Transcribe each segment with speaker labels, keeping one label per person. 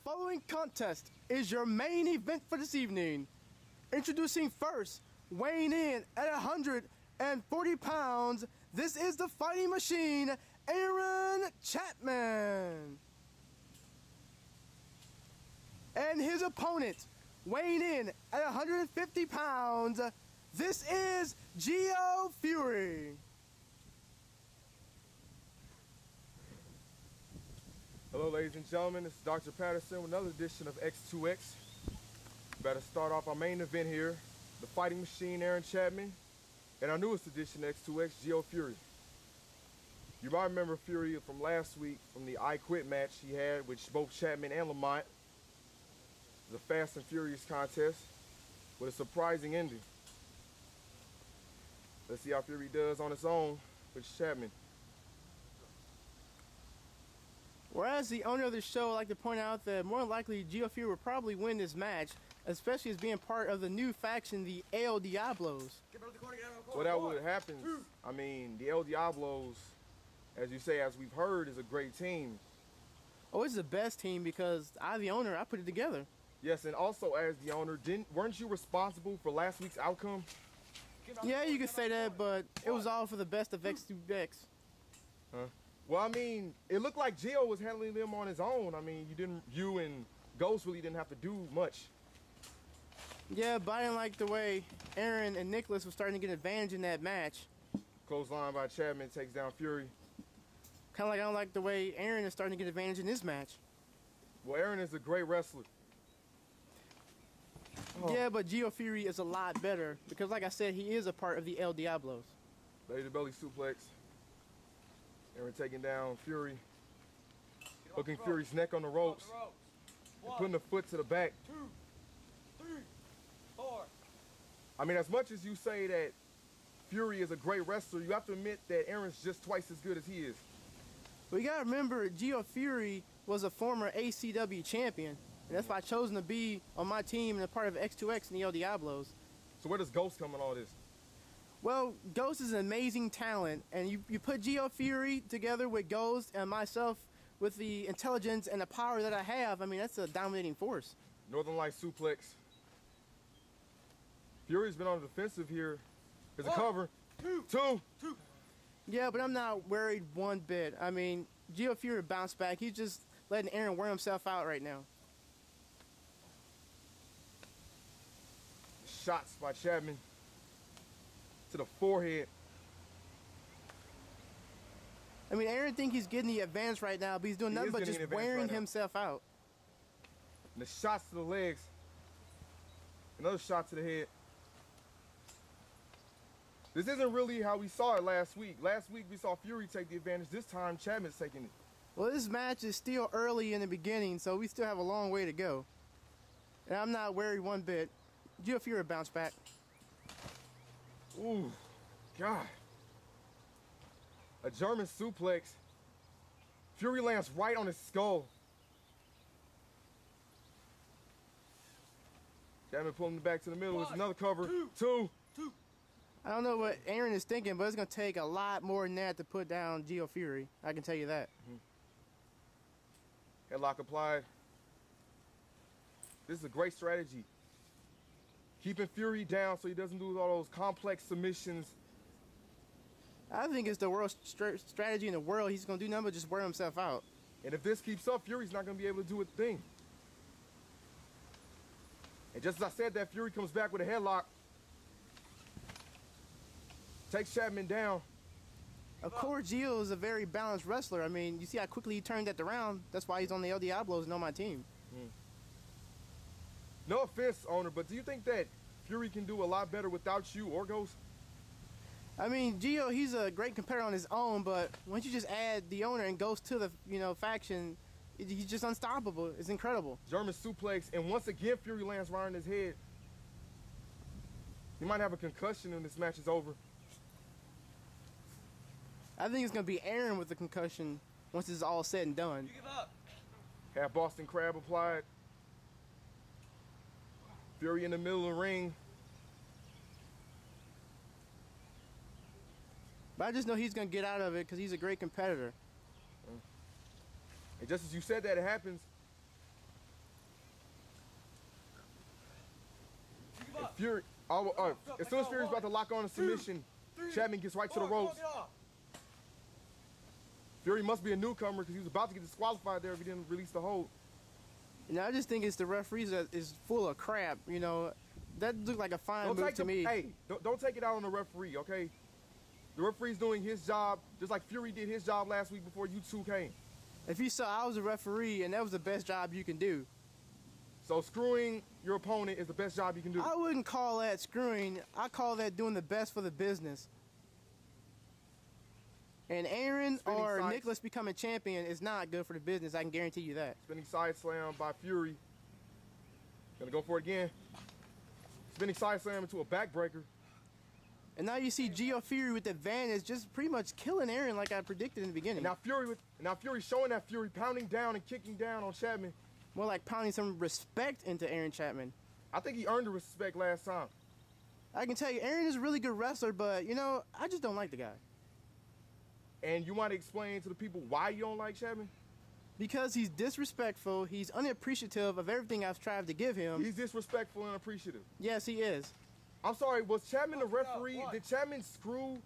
Speaker 1: following contest is your main event for this evening. Introducing first, weighing in at 140 pounds, this is the Fighting Machine, Aaron Chapman. And his opponent, weighing in at 150 pounds, this is Geo Fury.
Speaker 2: Hello ladies and gentlemen, this is Dr. Patterson with another edition of X2X. About to start off our main event here, the Fighting Machine Aaron Chapman, and our newest edition of X2X, Geo Fury. You might remember Fury from last week from the I Quit match he had with both Chapman and Lamont. It was a fast and furious contest with a surprising ending. Let's see how Fury does on its own with Chapman.
Speaker 1: Whereas the owner of the show would like to point out that more than likely Geo Fury will probably win this match, especially as being part of the new faction, the El Diablos.
Speaker 2: Well, that would happen. I mean, the El Diablos, as you say, as we've heard, is a great team.
Speaker 1: Oh, it's the best team because I, the owner, I put it together.
Speaker 2: Yes, and also as the owner, weren't you responsible for last week's outcome?
Speaker 1: Yeah, you could say that, but it was all for the best of X2X.
Speaker 2: Huh? Well, I mean, it looked like Geo was handling them on his own. I mean, you and Ghost really didn't have to do much.
Speaker 1: Yeah, but I didn't like the way Aaron and Nicholas were starting to get advantage in that match.
Speaker 2: Clothesline by Chapman takes down Fury.
Speaker 1: Kind of like I don't like the way Aaron is starting to get advantage in this match.
Speaker 2: Well, Aaron is a great wrestler. Oh.
Speaker 1: Yeah, but Geo Fury is a lot better because, like I said, he is a part of the El Diablos.
Speaker 2: Belly to belly suplex. Aaron taking down Fury. Hooking Fury's neck on the ropes. And putting the foot to the back.
Speaker 3: 2, 3, 4.
Speaker 2: I mean, as much as you say that Fury is a great wrestler, you have to admit that Aaron's just twice as good as he is.
Speaker 1: Well, you gotta remember, Geo Fury was a former ACW champion. And that's why I chosen to be on my team and a part of X2X and the El Diablos.
Speaker 2: So where does Ghost come in all this?
Speaker 1: Well, Ghost is an amazing talent, and you put Geo Fury together with Ghost and myself with the intelligence and the power that I have, I mean, that's a dominating force.
Speaker 2: Northern Light suplex. Fury's been on the defensive here. There's a cover. 2.
Speaker 1: Yeah, but I'm not worried one bit. I mean, Geo Fury bounced back. He's just letting Aaron wear himself out right now.
Speaker 2: Shots by Chapman to the forehead.
Speaker 1: I mean, Aaron thinks he's getting the advance right now, but he's doing nothing but just wearing himself out.
Speaker 2: And the shots to the legs. Another shot to the head. This isn't really how we saw it last week. Last week we saw Fury take the advantage. This time Chapman's taking it.
Speaker 1: Well, this match is still early in the beginning, so we still have a long way to go. And I'm not worried one bit. Geo Fury bounced back.
Speaker 2: Ooh, God. A German suplex. Fury lands right on his skull. Chapman pulling it back to the middle. There's another cover. 2.
Speaker 1: I don't know what Aaron is thinking, but it's going to take a lot more than that to put down Geo Fury. I can tell you that.
Speaker 2: Headlock applied. This is a great strategy. Keeping Fury down so he doesn't do all those complex submissions.
Speaker 1: I think it's the worst strategy in the world. He's going to do nothing but just wear himself out.
Speaker 2: And if this keeps up, Fury's not going to be able to do a thing. And just as I said that, Fury comes back with a headlock. Takes Chapman down.
Speaker 1: Of course, Gio is a very balanced wrestler. I mean, you see how quickly he turned that around. That's why he's on the El Diablos and on my team.
Speaker 2: No offense, owner, but do you think that Fury can do a lot better without you or Ghost?
Speaker 1: I mean, Gio, he's a great competitor on his own, but once you just add the owner and Ghost to the faction, he's just unstoppable. It's incredible.
Speaker 2: German suplex, and once again Fury lands right on his head. He might have a concussion when this match is over.
Speaker 1: I think it's going to be Aaron with the concussion once it's all said and done.
Speaker 3: You give up.
Speaker 2: Have Boston Crab applied. Fury in the middle of the ring.
Speaker 1: But I just know he's going to get out of it because he's a great competitor.
Speaker 2: And just as you said that, it happens. Fury, as soon as Fury's about to lock on a submission, Chapman gets right to the ropes. Fury must be a newcomer because he was about to get disqualified there if he didn't release the hold.
Speaker 1: And I just think it's the referees that is full of crap, you know. That looked like a fine move to me.
Speaker 2: Hey, don't take it out on the referee, okay? The referee's doing his job just like Fury did his job last week before you two came.
Speaker 1: If you saw I was a referee and that was the best job you can do.
Speaker 2: So screwing your opponent is the best job you can do.
Speaker 1: I wouldn't call that screwing. I call that doing the best for the business. And Aaron or Nicholas becoming champion is not good for the business. I can guarantee you that.
Speaker 2: Spinning side slam by Fury. Gonna go for it again. Spinning side slam into a backbreaker.
Speaker 1: And now you see Gio Fury with the advantage, just pretty much killing Aaron like I predicted in the beginning.
Speaker 2: And now Fury showing that Fury pounding down and kicking down on Chapman.
Speaker 1: More like pounding some respect into Aaron Chapman.
Speaker 2: I think he earned the respect last time.
Speaker 1: I can tell you, Aaron is a really good wrestler, but, you know, I just don't like the guy.
Speaker 2: And you want to explain to the people why you don't like Chapman?
Speaker 1: Because he's disrespectful, he's unappreciative of everything I've tried to give him.
Speaker 2: He's disrespectful and appreciative.
Speaker 1: Yes, he is.
Speaker 2: I'm sorry, was Chapman the referee? Did Chapman screw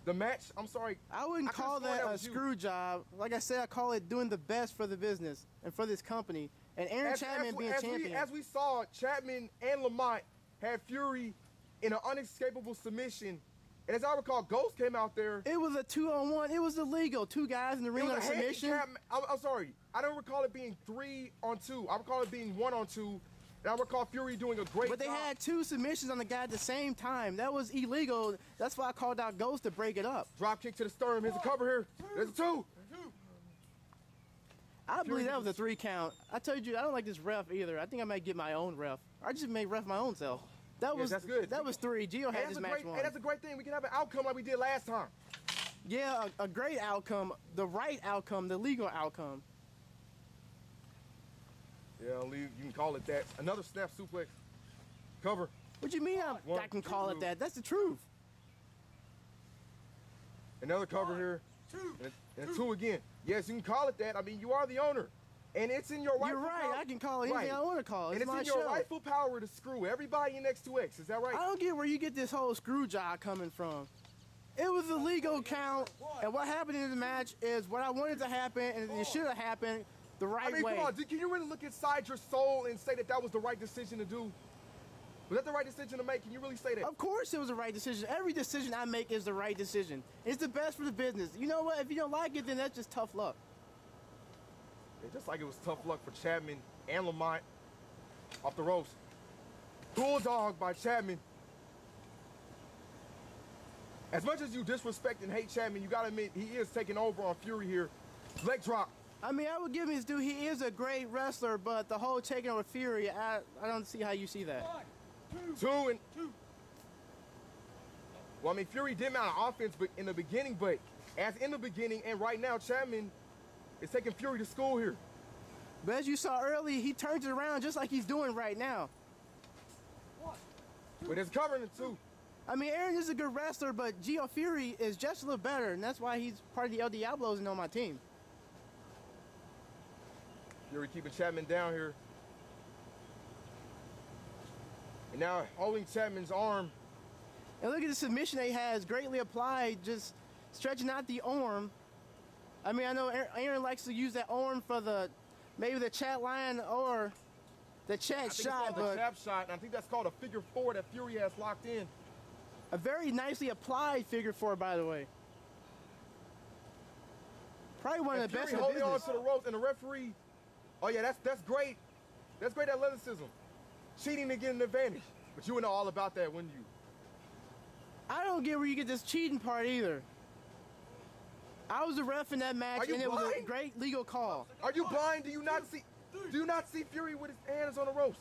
Speaker 2: the match? I'm sorry.
Speaker 1: I wouldn't call that a screw job. Like I said, I call it doing the best for the business and for this company. And Aaron Chapman being champion.
Speaker 2: As we saw, Chapman and Lamont had Fury in an unescapable submission. And as I recall, Ghost came out there.
Speaker 1: It was a 2-on-1. It was illegal. Two guys in the ring on a submission.
Speaker 2: I'm sorry. I don't recall it being 3-on-2. I recall it being 1-on-2. And I recall Fury doing a great job.
Speaker 1: But they had two submissions on the guy at the same time. That was illegal. That's why I called out Ghost to break it up.
Speaker 2: Drop kick to the sternum. Here's a cover here. There's a 2.
Speaker 1: I believe that was a 3 count. I told you, I don't like this ref either. I think I might get my own ref. I just may ref my own self. That's good. That was 3. Gio had this match won.
Speaker 2: Hey, that's a great thing. We can have an outcome like we did last time.
Speaker 1: Yeah, a great outcome. The right outcome. The legal outcome.
Speaker 2: Yeah, you can call it that. Another snap suplex. Cover.
Speaker 1: What you mean I can call it that? That's the truth.
Speaker 2: Another cover here. And a 2 again. Yes, you can call it that. I mean, you are the owner. And it's in your rightful
Speaker 1: You're right.
Speaker 2: power.
Speaker 1: I can call it anything I want to call it.
Speaker 2: And it's in your rightful power to screw everybody in X2X. Is that right?
Speaker 1: I don't get where you get this whole screw job coming from. It was a legal count, and what happened in the match is what I wanted to happen, and it should have happened the right way.
Speaker 2: Come on. Can you really look inside your soul and say that that was the right decision to do? Was that the right decision to make? Can you really say that?
Speaker 1: Of course it was the right decision. Every decision I make is the right decision. It's the best for the business. You know what? If you don't like it, then that's just tough luck.
Speaker 2: Yeah, just like it was tough luck for Chapman and Lamont off the ropes. Bulldog by Chapman. As much as you disrespect and hate Chapman, you gotta admit he is taking over on Fury here. Leg drop.
Speaker 1: I mean, I would give him his due. He is a great wrestler, but the whole taking over Fury, I don't see how you see that.
Speaker 2: 2 and 2. Well, I mean, Fury did mount an offense in the beginning, but as in the beginning and right now, Chapman is taking Fury to school here.
Speaker 1: But as you saw earlier, he turns it around just like he's doing right now.
Speaker 2: But there's covering it too.
Speaker 1: I mean, Aaron is a good wrestler, but Gio Fury is just a little better, and that's why he's part of the El Diablos and on my team.
Speaker 2: Fury keeping Chapman down here. And now holding Chapman's arm.
Speaker 1: And look at the submission he has, greatly applied, just stretching out the arm. I mean, I know Aaron likes to use that arm for maybe the chat line or the chat shot,
Speaker 2: but the chat shot, and I think that's called a figure 4 that Fury has locked in.
Speaker 1: A very nicely applied figure 4, by the way. Probably one of the best in the business.
Speaker 2: Holding on to the ropes, and the referee. Oh yeah, that's great. That's great athleticism. Cheating to get an advantage, but you would know all about that, wouldn't you?
Speaker 1: I don't get where you get this cheating part either. I was the ref in that match, and it was a great legal call.
Speaker 2: Are you blind? Do you not see Fury with his hands on the ropes?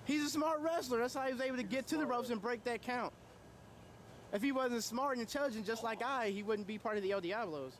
Speaker 1: He's a smart wrestler. That's how he was able to get to the ropes and break that count. If he wasn't smart and intelligent just like he wouldn't be part of the El Diablos.